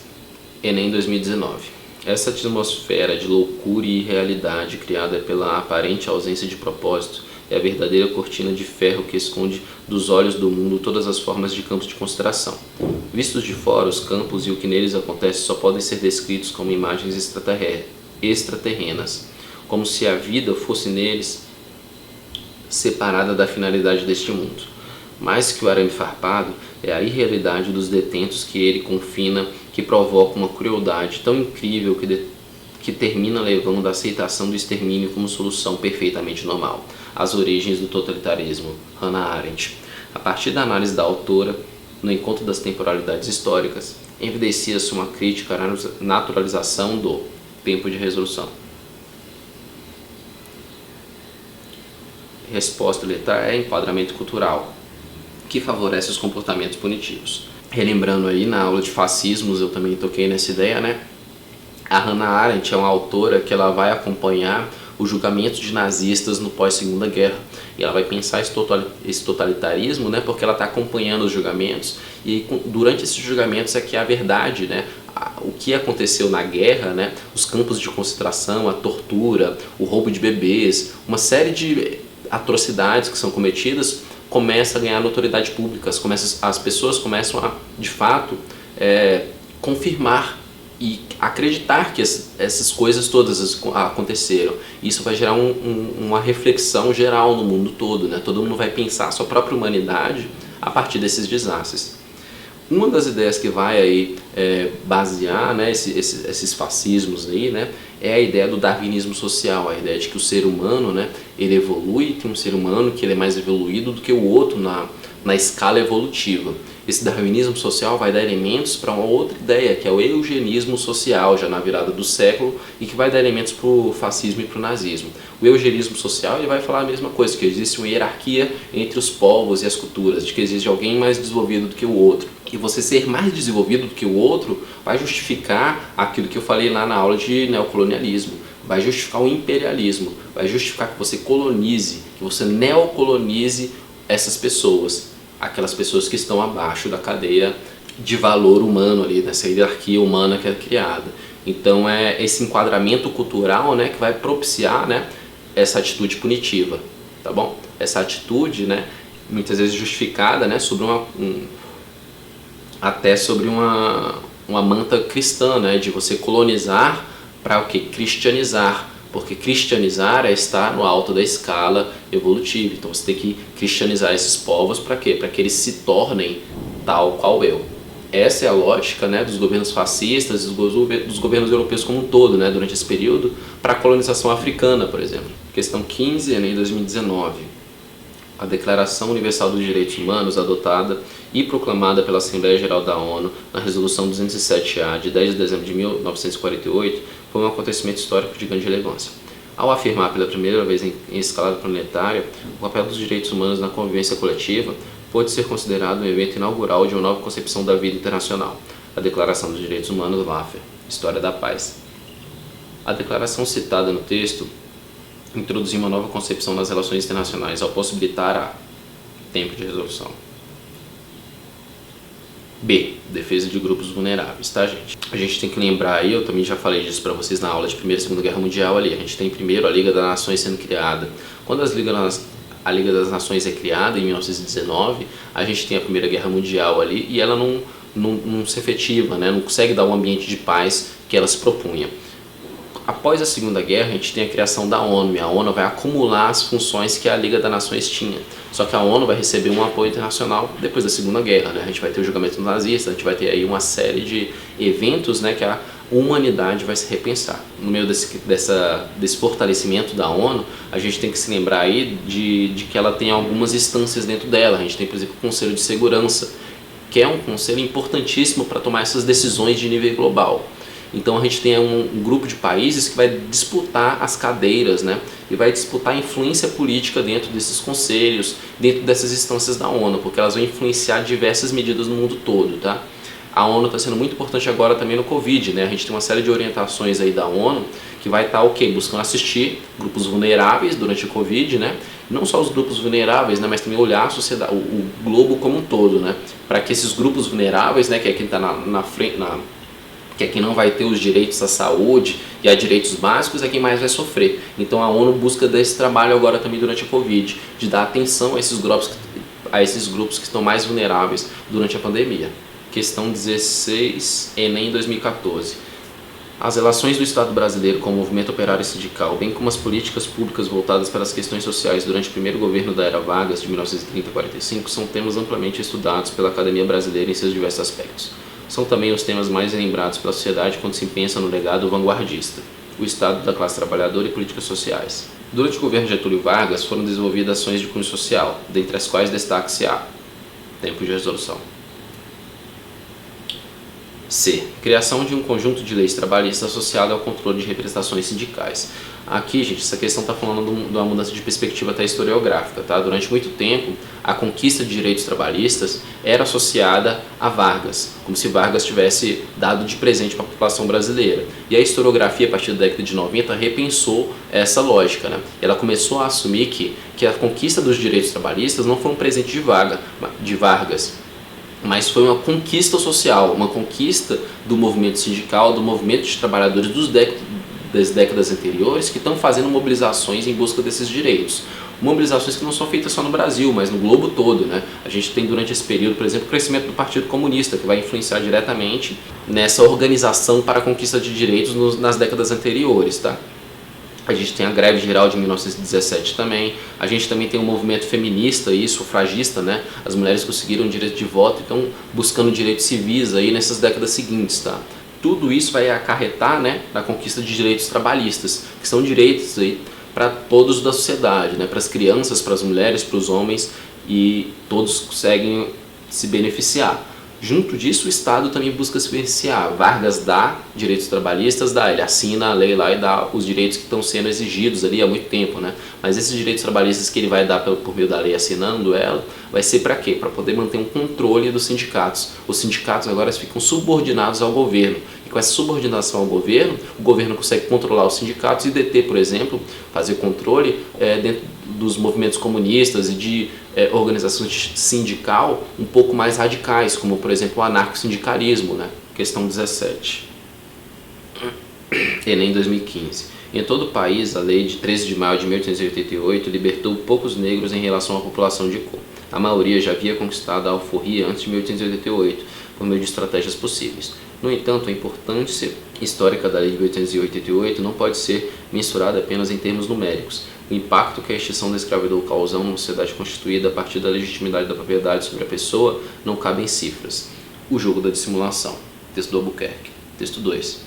Enem 2019. Essa atmosfera de loucura e irrealidade criada pela aparente ausência de propósito é a verdadeira cortina de ferro que esconde dos olhos do mundo todas as formas de campos de consideração. Vistos de fora, os campos e o que neles acontece só podem ser descritos como imagens extraterrenas, como se a vida fosse neles separada da finalidade deste mundo. Mais que o arame farpado, é a irrealidade dos detentos que ele confina que provoca uma crueldade tão incrível que termina levando à aceitação do extermínio como solução perfeitamente normal. As origens do totalitarismo, Hannah Arendt. A partir da análise da autora, no encontro das temporalidades históricas, evidencia-se uma crítica à naturalização do tempo de resolução. Resposta letra E, enquadramento cultural, que favorece os comportamentos punitivos. Relembrando aí, na aula de fascismos, eu também toquei nessa ideia, né? A Hannah Arendt é uma autora que ela vai acompanhar o julgamento de nazistas no pós-Segunda Guerra. E ela vai pensar esse totalitarismo, né, porque ela está acompanhando os julgamentos, e durante esses julgamentos é que a verdade, né, o que aconteceu na guerra, né, os campos de concentração, a tortura, o roubo de bebês, uma série de atrocidades que são cometidas, começa a ganhar notoriedade pública, as pessoas começam a, de fato, confirmar e acreditar que essas coisas todas aconteceram. Isso vai gerar uma reflexão geral no mundo todo, né? Todo mundo vai pensar a sua própria humanidade a partir desses desastres. Uma das ideias que vai aí basear, né, esses fascismos aí, né, é a ideia do darwinismo social, a ideia de que o ser humano, né, ele evolui, tem um ser humano que ele é mais evoluído do que o outro na escala evolutiva. Esse darwinismo social vai dar elementos para uma outra ideia, que é o eugenismo social, já na virada do século, e que vai dar elementos para o fascismo e para o nazismo. O eugenismo social ele vai falar a mesma coisa, que existe uma hierarquia entre os povos e as culturas, de que existe alguém mais desenvolvido do que o outro. E você ser mais desenvolvido do que o outro vai justificar aquilo que eu falei lá na aula de neocolonialismo, vai justificar o imperialismo, vai justificar que você colonize, que você neocolonize essas pessoas, aquelas pessoas que estão abaixo da cadeia de valor humano ali, nessa hierarquia humana que é criada. Então é esse enquadramento cultural, né, que vai propiciar, né, essa atitude punitiva, tá bom? Essa atitude, né, muitas vezes justificada, né, sobre até sobre uma manta cristã, né, de você colonizar para o que? Cristianizar. Porque cristianizar é estar no alto da escala evolutiva. Então você tem que cristianizar esses povos para quê? Para que eles se tornem tal qual eu. Essa é a lógica, né, dos governos fascistas, dos governos europeus como um todo, né, durante esse período, para a colonização africana, por exemplo. Questão 15, em 2019. A Declaração Universal dos Direitos Humanos, adotada e proclamada pela Assembleia Geral da ONU na Resolução 207-A de 10 de dezembro de 1948, foi um acontecimento histórico de grande relevância. Ao afirmar pela primeira vez em escala planetária o papel dos direitos humanos na convivência coletiva, pode ser considerado um evento inaugural de uma nova concepção da vida internacional, a Declaração dos Direitos Humanos LAFER, História da Paz. A declaração citada no texto introduziu uma nova concepção nas relações internacionais ao possibilitar a tempo de resolução. B. Defesa de grupos vulneráveis, tá, gente? A gente tem que lembrar aí, eu também já falei disso para vocês na aula de Primeira e Segunda Guerra Mundial ali, a gente tem primeiro a Liga das Nações sendo criada. Quando a Liga das Nações é criada em 1919, a gente tem a Primeira Guerra Mundial ali e ela não se efetiva, né? Não consegue dar um ambiente de paz que ela se propunha. Após a Segunda Guerra, a gente tem a criação da ONU, e a ONU vai acumular as funções que a Liga das Nações tinha. Só que a ONU vai receber um apoio internacional depois da Segunda Guerra, né? A gente vai ter o julgamento dos nazistas, a gente vai ter aí uma série de eventos, né, que a humanidade vai se repensar. No meio desse fortalecimento da ONU, a gente tem que se lembrar aí de que ela tem algumas instâncias dentro dela. A gente tem, por exemplo, o Conselho de Segurança, que é um conselho importantíssimo para tomar essas decisões de nível global. Então a gente tem um grupo de países que vai disputar as cadeiras, né? E vai disputar a influência política dentro desses conselhos, dentro dessas instâncias da ONU, porque elas vão influenciar diversas medidas no mundo todo, tá? A ONU está sendo muito importante agora também no Covid, né? A gente tem uma série de orientações aí da ONU que vai estar, buscando assistir grupos vulneráveis durante o Covid, né? Não só os grupos vulneráveis, né? Mas também olhar a sociedade, o globo como um todo, né? Para que esses grupos vulneráveis, né? Que é quem está na frente, que é quem não vai ter os direitos à saúde e a direitos básicos, é quem mais vai sofrer. Então a ONU busca desse trabalho agora também durante a Covid, de dar atenção a esses grupos que estão mais vulneráveis durante a pandemia. Questão 16, Enem 2014. As relações do Estado brasileiro com o movimento operário e sindical, bem como as políticas públicas voltadas para as questões sociais durante o primeiro governo da Era Vargas, de 1930 a 45, são temas amplamente estudados pela academia brasileira em seus diversos aspectos. São também os temas mais lembrados pela sociedade quando se pensa no legado vanguardista, o Estado da classe trabalhadora e políticas sociais. Durante o governo Getúlio Vargas foram desenvolvidas ações de cunho social, dentre as quais destaque-se a tempo de resolução. C. Criação de um conjunto de leis trabalhistas associado ao controle de representações sindicais. Aqui, gente, essa questão está falando de uma mudança de perspectiva até historiográfica, tá? Durante muito tempo, a conquista de direitos trabalhistas era associada a Vargas, como se Vargas tivesse dado de presente para a população brasileira. E a historiografia, a partir da década de 90, repensou essa lógica, né? Ela começou a assumir que a conquista dos direitos trabalhistas não foi um presente de Vargas, mas foi uma conquista social, uma conquista do movimento sindical, do movimento de trabalhadores das décadas anteriores, que estão fazendo mobilizações em busca desses direitos. Mobilizações que não são feitas só no Brasil, mas no globo todo, né? A gente tem durante esse período, por exemplo, o crescimento do Partido Comunista, que vai influenciar diretamente nessa organização para a conquista de direitos nas décadas anteriores, tá? A gente tem a greve geral de 1917 também, a gente também tem um movimento feminista e sufragista, né? As mulheres conseguiram direito de voto e estão buscando direitos civis aí nessas décadas seguintes, tá? Tudo isso vai acarretar, né, na conquista de direitos trabalhistas, que são direitos aí para todos da sociedade, né? Para as crianças, para as mulheres, para os homens, e todos conseguem se beneficiar. Junto disso, o Estado também busca se beneficiar. Vargas dá direitos trabalhistas, ele assina a lei lá e dá os direitos que estão sendo exigidos ali há muito tempo, né? Mas esses direitos trabalhistas que ele vai dar por meio da lei assinando ela, vai ser para quê? Para poder manter um controle dos sindicatos. Os sindicatos agora ficam subordinados ao governo. E com essa subordinação ao governo, o governo consegue controlar os sindicatos e deter, por exemplo, fazer controle dentro dos movimentos comunistas e de organizações sindical um pouco mais radicais, como por exemplo o anarcossindicalismo, né? Questão 17. Enem 2015. Em todo o país, a lei de 13 de maio de 1888 libertou poucos negros em relação à população de cor. A maioria já havia conquistado a alforria antes de 1888, por meio de estratégias possíveis. No entanto, a importância histórica da lei de 1888 não pode ser mensurada apenas em termos numéricos. O impacto que a extinção da escravidão causou numa sociedade constituída a partir da legitimidade da propriedade sobre a pessoa não cabe em cifras. O jogo da dissimulação. Texto do Albuquerque. Texto 2.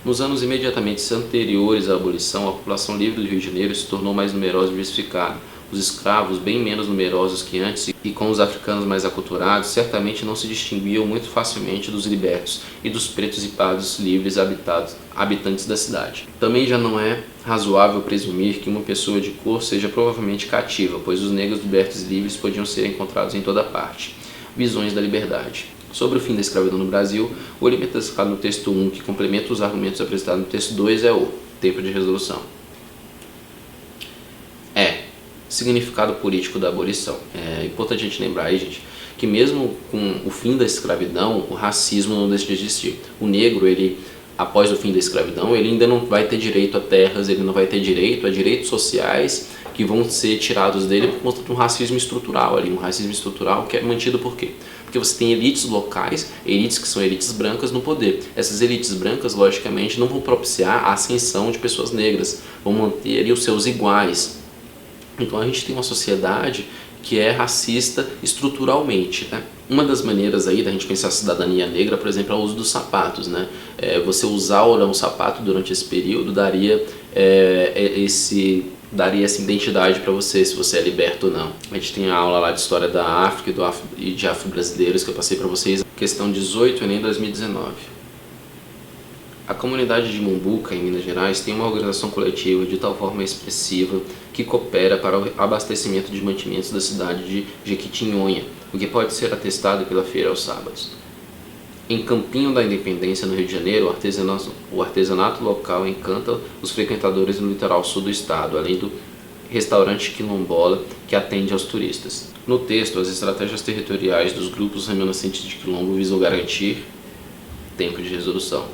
Nos anos imediatamente anteriores à abolição, a população livre do Rio de Janeiro se tornou mais numerosa e diversificada. Os escravos, bem menos numerosos que antes, e com os africanos mais aculturados, certamente não se distinguiam muito facilmente dos libertos e dos pretos e pardos livres habitantes da cidade. Também já não é razoável presumir que uma pessoa de cor seja provavelmente cativa, pois os negros libertos e livres podiam ser encontrados em toda parte. Visões da liberdade. Sobre o fim da escravidão no Brasil, o elemento destacado no texto 1, que complementa os argumentos apresentados no texto 2, é o tempo de resolução. Significado político da abolição. É importante a gente lembrar aí, gente, que mesmo com o fim da escravidão, o racismo não deixa de existir. O negro, ele, após o fim da escravidão, ele ainda não vai ter direito a terras, ele não vai ter direito a direitos sociais que vão ser tirados dele por conta de um racismo estrutural ali, um racismo estrutural que é mantido por quê? Porque você tem elites locais, elites que são elites brancas no poder. Essas elites brancas, logicamente, não vão propiciar a ascensão de pessoas negras, vão manter ali os seus iguais. Então a gente tem uma sociedade que é racista estruturalmente, né? Uma das maneiras aí da gente pensar a cidadania negra, por exemplo, é o uso dos sapatos, né? Você usar ou não um sapato durante esse período daria essa identidade para você, se você é liberto ou não. A gente tem a aula lá de história da África e de afro-brasileiros que eu passei para vocês. Questão 18, Enem 2019. A comunidade de Mumbuca, em Minas Gerais, tem uma organização coletiva de tal forma expressiva que coopera para o abastecimento de mantimentos da cidade de Jequitinhonha, o que pode ser atestado pela feira aos sábados. Em Campinho da Independência, no Rio de Janeiro, o artesanato local encanta os frequentadores do litoral sul do estado, além do restaurante quilombola que atende aos turistas. No texto, as estratégias territoriais dos grupos remanescentes de quilombo visam garantir tempo de resolução.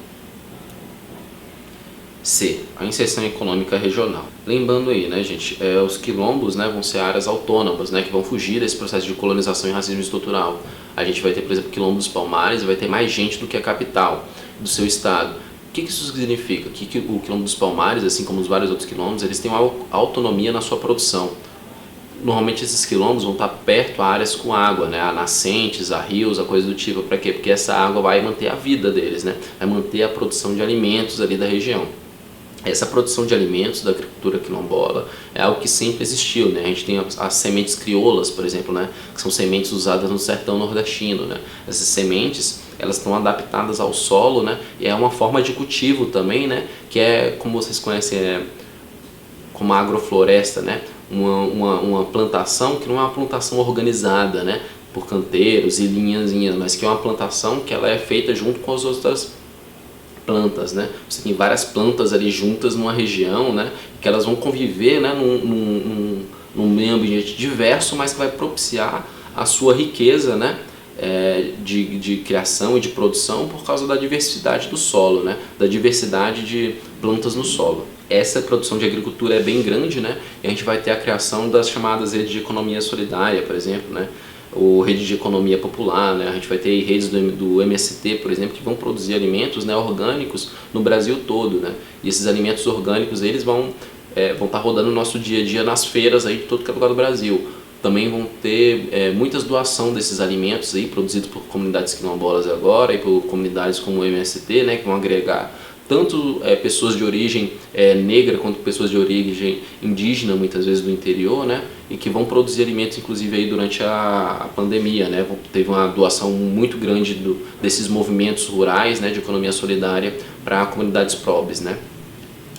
C. A inserção econômica regional. Lembrando aí, né, gente, os quilombos, né, vão ser áreas autônomas, né, que vão fugir desse processo de colonização e racismo estrutural. A gente vai ter, por exemplo, quilombo dos Palmares, vai ter mais gente do que a capital do seu estado. O que isso significa? Que o quilombo dos Palmares, assim como os vários outros quilombos, eles têm uma autonomia na sua produção. Normalmente esses quilombos vão estar perto a áreas com água, né, a nascentes, a rios, a coisa do tipo. Para quê? Porque essa água vai manter a vida deles, né, vai manter a produção de alimentos ali da região. Essa produção de alimentos da agricultura quilombola é algo que sempre existiu, né? A gente tem as sementes crioulas, por exemplo, né? Que são sementes usadas no sertão nordestino, né? Essas sementes, elas estão adaptadas ao solo, né? E é uma forma de cultivo também, né? Que é, como vocês conhecem, como a agrofloresta, né? Uma plantação que não é uma plantação organizada, né? Por canteiros e linhazinhas, mas que é uma plantação que ela é feita junto com as outras plantas, né? Você tem várias plantas ali juntas numa região, né? Que elas vão conviver, né? Num meio ambiente diverso, mas que vai propiciar a sua riqueza, né? De criação e de produção por causa da diversidade do solo, né? Da diversidade de plantas no solo. Essa produção de agricultura é bem grande, né? E a gente vai ter a criação das chamadas redes de economia solidária, por exemplo, né? Ou rede de economia popular, né? A gente vai ter redes do MST, por exemplo, que vão produzir alimentos, né, orgânicos no Brasil todo, né? E esses alimentos orgânicos eles vão estar rodando no nosso dia a dia nas feiras aí de todo lugar do Brasil. Também vão ter muitas doações desses alimentos aí produzidos por comunidades quilombolas agora e por comunidades como o MST, né, que vão agregar tanto pessoas de origem negra quanto pessoas de origem indígena, muitas vezes do interior, né, e que vão produzir alimentos, inclusive aí durante a pandemia, né, teve uma doação muito grande desses movimentos rurais, né, de economia solidária para comunidades pobres, né,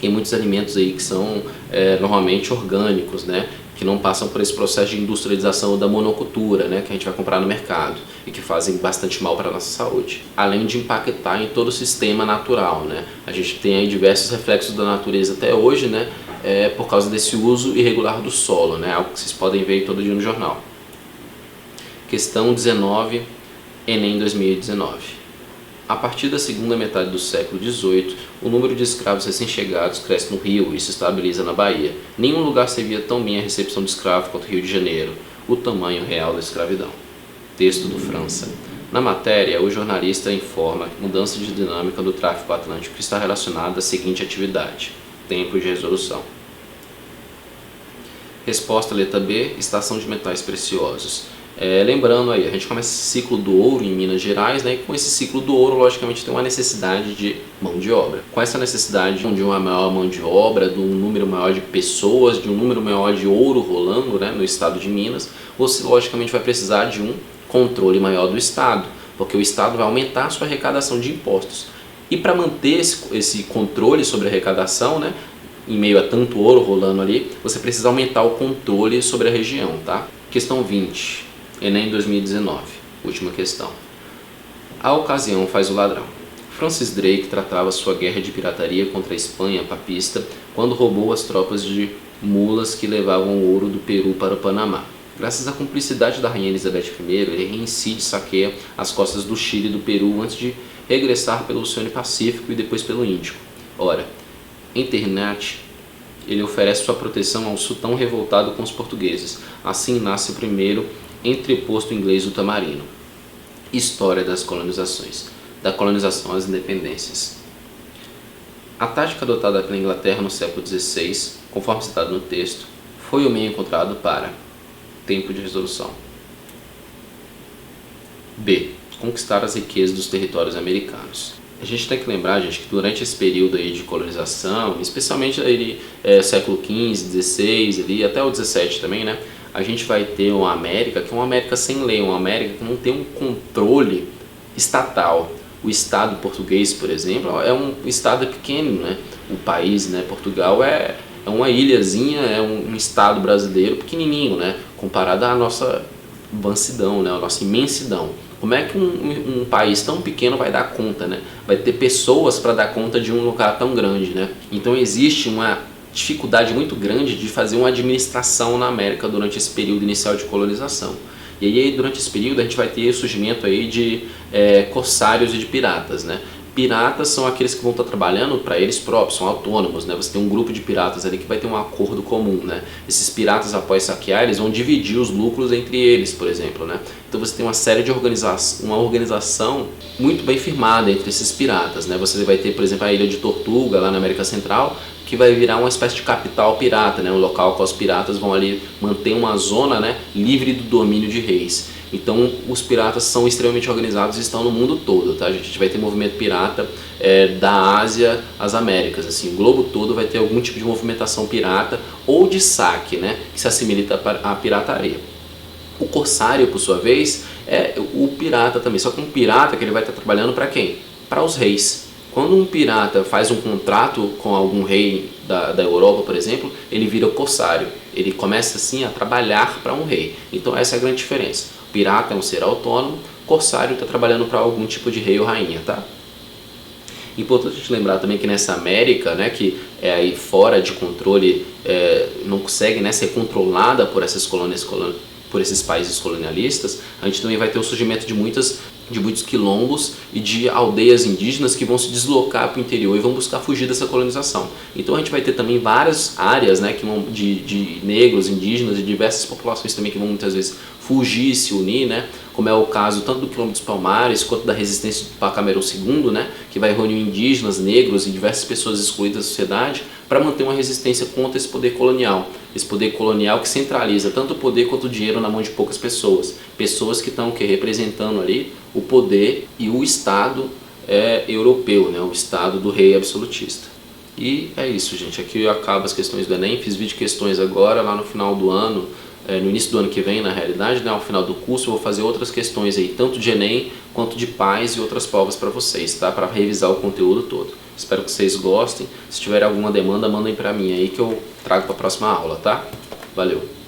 e muitos alimentos aí que são normalmente orgânicos, né, que não passam por esse processo de industrialização da monocultura, né, que a gente vai comprar no mercado e que fazem bastante mal para a nossa saúde. Além de impactar em todo o sistema natural, né, a gente tem aí diversos reflexos da natureza até hoje, né, por causa desse uso irregular do solo, né, algo que vocês podem ver todo dia no jornal. Questão 19, Enem 2019. A partir da segunda metade do século XVIII, o número de escravos recém-chegados cresce no Rio e se estabiliza na Bahia. Nenhum lugar servia tão bem a recepção de escravos quanto o Rio de Janeiro, o tamanho real da escravidão. Texto do França. Na matéria, o jornalista informa que mudança de dinâmica do tráfico atlântico está relacionada à seguinte atividade: tempo de resolução. Resposta letra B, extração de metais preciosos. Lembrando aí, a gente começa esse ciclo do ouro em Minas Gerais, né? E com esse ciclo do ouro, logicamente, tem uma necessidade de mão de obra. Com essa necessidade de uma maior mão de obra, de um número maior de pessoas, de um número maior de ouro rolando, né, no estado de Minas, você logicamente vai precisar de um controle maior do estado, porque o estado vai aumentar a sua arrecadação de impostos. E para manter esse controle sobre a arrecadação, né, em meio a tanto ouro rolando ali, você precisa aumentar o controle sobre a região, tá? Questão 20. Enem 2019, última questão. A ocasião faz o ladrão. Francis Drake tratava sua guerra de pirataria contra a Espanha papista quando roubou as tropas de mulas que levavam o ouro do Peru para o Panamá. Graças à cumplicidade da rainha Elizabeth I, ele reincide e saqueia as costas do Chile e do Peru antes de regressar pelo Oceano Pacífico e depois pelo Índico. Ora, em Ternate, ele oferece sua proteção ao sultão revoltado com os portugueses. Assim nasce o primeiro entreposto inglês ultramarino. História das colonizações. Da colonização às independências. A tática adotada pela Inglaterra no século XVI, conforme citado no texto, foi o meio encontrado para tempo de resolução. B. Conquistar as riquezas dos territórios americanos. A gente tem que lembrar, gente, que durante esse período aí de colonização, especialmente aí, século XV, XVI, ali, até o XVII também, né? A gente vai ter uma América que é uma América sem lei, uma América que não tem um controle estatal. O Estado português, por exemplo, é um Estado pequeno, né? O país, né? Portugal é uma ilhazinha, é um Estado brasileiro pequenininho, né? Comparado à nossa imensidão, né? A nossa imensidão. Como é que um país tão pequeno vai dar conta, né? Vai ter pessoas para dar conta de um lugar tão grande, né? Então existe uma dificuldade muito grande de fazer uma administração na América durante esse período inicial de colonização. E aí durante esse período a gente vai ter o surgimento aí de corsários e de piratas, né? Piratas são aqueles que vão estar trabalhando para eles próprios, são autônomos, né? Você tem um grupo de piratas ali que vai ter um acordo comum, né? Esses piratas, após saquear, eles vão dividir os lucros entre eles, por exemplo, né? Então você tem uma série de uma organização muito bem firmada entre esses piratas, né? Você vai ter, por exemplo, a Ilha de Tortuga, lá na América Central, que vai virar uma espécie de capital pirata, né? Um local que os piratas vão ali manter uma zona, né, livre do domínio de reis. Então os piratas são extremamente organizados e estão no mundo todo, tá? A gente vai ter movimento pirata da Ásia às Américas, assim, o globo todo vai ter algum tipo de movimentação pirata ou de saque, né, que se assimila à pirataria. O corsário, por sua vez, é o pirata também, só que um pirata que ele vai estar trabalhando para quem? Para os reis. Quando um pirata faz um contrato com algum rei da Europa, por exemplo, ele vira corsário. Ele começa assim a trabalhar para um rei. Então essa é a grande diferença. O pirata é um ser autônomo, corsário está trabalhando para algum tipo de rei ou rainha, tá? Importante a gente lembrar também que nessa América, né, que é aí fora de controle, não consegue, né, ser controlada por essas colônias, por esses países colonialistas, a gente também vai ter o surgimento de muitos quilombos e de aldeias indígenas que vão se deslocar para o interior e vão buscar fugir dessa colonização. Então a gente vai ter também várias áreas, né, que vão, de negros, indígenas e diversas populações também que vão muitas vezes fugir e se unir, né, como é o caso tanto do Quilombo dos Palmares quanto da resistência do Pacaembu II, né, que vai reunir indígenas, negros e diversas pessoas excluídas da sociedade para manter uma resistência contra esse poder colonial. Esse poder colonial que centraliza tanto o poder quanto o dinheiro na mão de poucas pessoas. Pessoas que estão representando ali o poder e o Estado europeu, né, o Estado do rei absolutista. E é isso, gente. Aqui eu acabo as questões do Enem. Fiz vídeo de questões agora, lá no final do ano, no início do ano que vem, na realidade, né, ao final do curso, eu vou fazer outras questões aí, tanto de Enem quanto de paz e outras provas para vocês, tá? Para revisar o conteúdo todo. Espero que vocês gostem. Se tiver alguma demanda, mandem para mim aí que eu trago para a próxima aula, tá? Valeu!